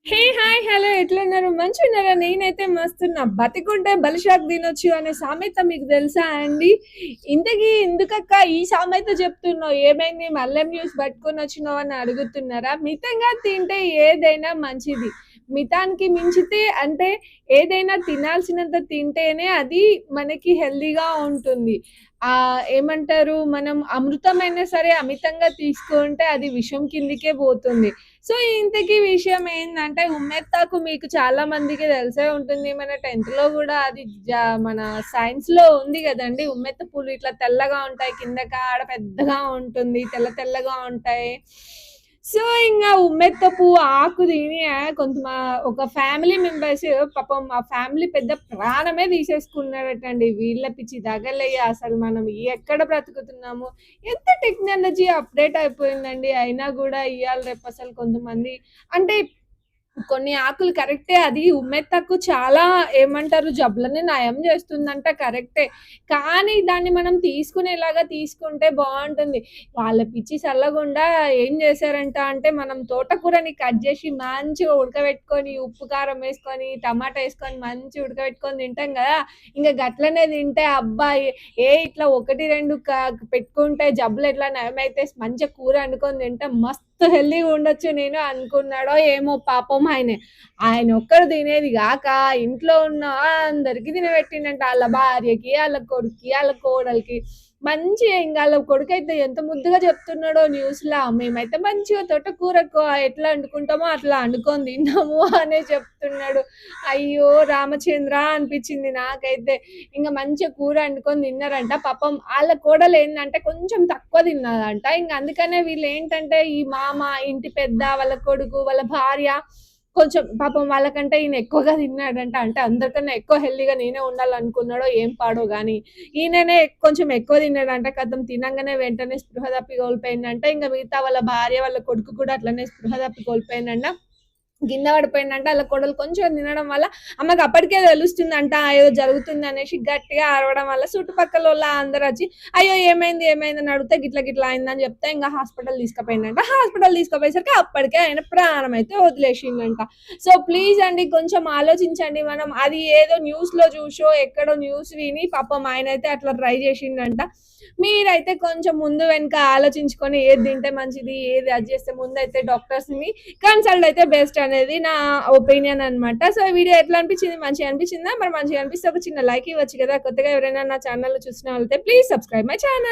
హే! Hi! Hello! ఎట్లున్నారు? మంచిగున్నారా? నేనైతే మస్తున్నా. బతికుంటే బలిషాకు తినొచ్చు అనే సామెత మీకు తెలుసా అండి? ఇంతకీ ఎందుకక్క ఈ సామెత చెప్తున్నావు? ఏమైంది మల్లెం జ్యూస్ పట్టుకొనొచ్చినావు అని అడుగుతున్నారా? మితంగా తింటే ఏదైనా మంచిది. మితానికి మించితే అంటే ఏదైనా తినాల్సినంత తింటేనే అది మనకి హెల్తీగా ఉంటుంది. ఏమంటారు మనం అమృతమైనా సరే అమితంగా తీసుకుంటే అది విషం కిందకే పోతుంది. సో, ఇంతకీ విషయం ఏందంటే, ఉమ్మెత్తాకు మీకు చాలా మందికి తెలిసే ఉంటుంది. మన 10థ్‌లో గూడా అది మన సైన్స్‌లో ఉంది గదండీ! ఉమ్మెత్త పూలు ఇట్లా తెల్లగా ఉంటాయి. కింద కాడ పెద్దగా ఉంటుంది. తెల్ల తెల్లగా ఉంటాయి. సో, ఇంగ ఉమ్మెత్త పువ్వు ఆకు తిని ఒక ఫ్యామిలీ మెంబర్స్ పాపం ఆ ఫ్యామిలీ పెద్ద ప్రాణమే తీసేసుకున్నారటండి. వీళ్ళ పిచ్చి తగలయ్య అసలు మనం ఎక్కడ బ్రతుకుతున్నాము? ఎంత టెక్నాలజీ అప్‌డేట్ అయిపోయిందండి. అయినా గూడా ఇయాల రేపసలు కొంతమంది అంటే కొన్ని ఆకులు కరెక్టే. అది ఉమ్మెత్తాకు చాలా ఏమంటారు జబ్బులని నయం జేస్తుందంట కరెక్టే. కానీ దాన్ని మనం తీసుకునేలాగా తీసుకుంటే బావుంటుంది. వాళ్ళ పిచ్చి సల్లగుండా ఏం జేశారంట అంటే, మనం తోటకూరని కట్ జేసి మంచిగా ఉడకబెట్టుకొని, ఉప్పు, కారం యేసుకొని, టమాటా యేసుకొని మంచిగా ఉడకబెట్టుకొని తింటాం గదా! ఇంగ గట్లనే తింటే అబ్బా! ఇట్లా 1, 2 పెట్టుకుంటే జబ్బులెట్లా నయమైతే మంచిగా కూర వండుకొని తింటే మస్తు హెల్తీగా ఉండొచ్చు నేను అనుకున్నాడో ఏమో పాపం ఆయన ఒక్కడు తినేది గాక ఇంట్లో ఉన్న అందరికి తినబెట్టిండంట. ఆళ్ళ భార్యకి, ఆళ్ళ కొడుక్కి, ఆళ్ళ కోడలికి. మంచిగా ఇంగ ఆళ్ళ కొడుకైతే ఎంత ముద్దుగా చెప్తున్నాడో న్యూస్‌లా. మేమైతే మంచిగా తోటకూర ఎట్లా వండుకుంటామో అట్లా వండుకొని తిన్నాము అనే చెప్తున్నాడు. అయ్యో! రామచంద్ర అనిపించింది నాకైతే. ఇంగ మంచిగా కూర వండుకొని తిన్నారంట. పాపం ఆళ్ళ కోడలేందంటే కొంచెం తక్కువ తిన్నదంట. ఇంగ అందుకనే వీళ్ళేంటంటే ఈ మామ, ఇంటి పెద్ద, వాళ్ళ కొడుకు, వాళ్ళ భార్య కొంచెం పాపం వాళ్ళకంటే ఈయన ఎక్కువగా తిన్నాడంట. అంటే అందరికన్నా ఎక్కువ హెల్తీగా నేనే ఉండాలనుకున్నాడో ఏం పాడో గాని, ఈయననే కొంచెం ఎక్కువ తిన్నాడంట. ఖతం తినంగానే వెంటనే స్పృహ తప్పి కోల్పోయిండంట. ఇంగ మిగతా వాళ్ళ భార్య, వాళ్ళ కొడుకు కూడా అట్లనే స్పృహ తప్పి కోల్పోయిండంట. కింద పడిపోయిండంట. ఆళ్ళ కోడలు కొంచెం తినడం వల్ల ఆమెకు అప్పటికే తెలుస్తుందంట ఏదో జరుగుతుందనేసి గట్టిగా అరవడం వల్ల చుట్టుపక్కలోళ్ళ అందరొచ్చి, "అయ్యో! ఏమైంది? ఏమైంది?" అని అడిగితే గిట్ల గిట్ల అయిందని చెప్తే ఇంగ హాస్పిటల్ తీసుకుపోయిండంట. హాస్పిటల్ తీసుకుపోయేసరికి అప్పటికే ఆయన ప్రాణమైతే వదిలేషిండంట. సో, ప్లీజ్ అండి కొంచెం ఆలోచించండి. మనం అది ఏదో న్యూస్‌లో చూసో, ఎక్కడో న్యూస్ విని పాపం ఆయనైతే అట్లా ట్రై చేషిండంట. మీరైతే కొంచెం ముందు వెనక ఆలోచించుకొని ఏది తింటే మంచిది, ఏది అది చేస్తే ముందైతే డాక్టర్స్‌ని కన్సల్ట్ అయితే బెస్ట్ అనేది నా ఒపీనియన్ అనమాట. సో, ఈ వీడియో ఎట్లా అనిపించింది? మంచిగా అనిపించిందా? మరి మంచిగా అనిపిస్తే ఒక చిన్న లైక్ ఇవ్వచ్చు కదా! కొత్తగా ఎవరైనా నా ఛానెల్‌ని చూసిన వాళ్ళైతే ప్లీజ్ సబ్స్క్రైబ్ మై ఛానెల్.